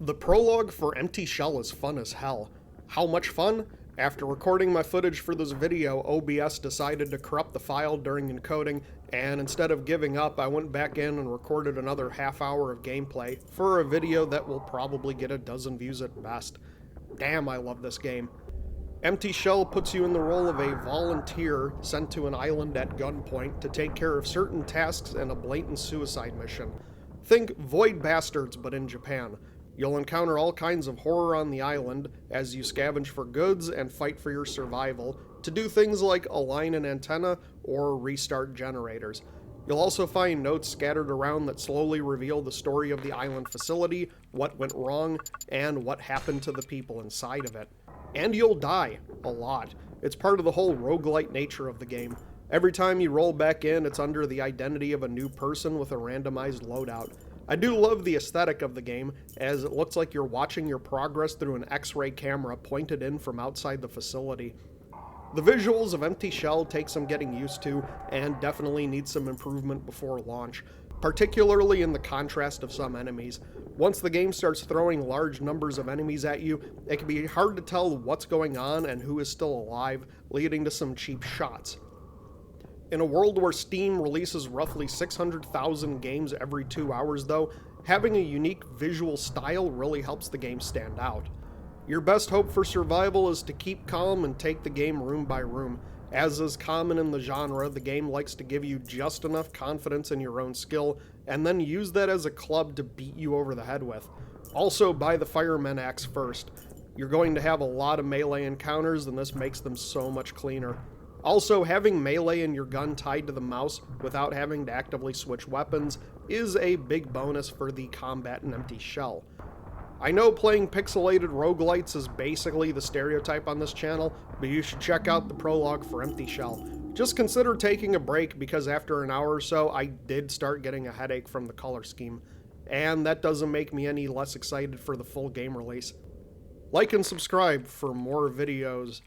The prologue for Empty Shell is fun as hell. How much fun? After recording my footage for this video, OBS decided to corrupt the file during encoding, and instead of giving up, I went back in and recorded another half hour of gameplay for a video that will probably get a dozen views at best. Damn, I love this game. Empty Shell puts you in the role of a volunteer sent to an island at gunpoint to take care of certain tasks in a blatant suicide mission. Think Void Bastards, but in Japan. You'll encounter all kinds of horror on the island as you scavenge for goods and fight for your survival to do things like align an antenna or restart generators. You'll also find notes scattered around that slowly reveal the story of the island facility, what went wrong, and what happened to the people inside of it. And you'll die. A lot. It's part of the whole roguelite nature of the game. Every time you roll back in, it's under the identity of a new person with a randomized loadout. I do love the aesthetic of the game, as it looks like you're watching your progress through an X-ray camera pointed in from outside the facility. The visuals of Empty Shell take some getting used to, and definitely need some improvement before launch, particularly in the contrast of some enemies. Once the game starts throwing large numbers of enemies at you, it can be hard to tell what's going on and who is still alive, leading to some cheap shots. In a world where Steam releases roughly 600,000 games every 2 hours though, having a unique visual style really helps the game stand out. Your best hope for survival is to keep calm and take the game room by room. As is common in the genre, the game likes to give you just enough confidence in your own skill, and then use that as a club to beat you over the head with. Also, buy the Fireman Axe first. You're going to have a lot of melee encounters, and this makes them so much cleaner. Also, having melee in your gun tied to the mouse without having to actively switch weapons is a big bonus for the combat in Empty Shell. I know playing pixelated roguelites is basically the stereotype on this channel, but you should check out the prologue for Empty Shell. Just consider taking a break because after an hour or so, I did start getting a headache from the color scheme, and that doesn't make me any less excited for the full game release. Like and subscribe for more videos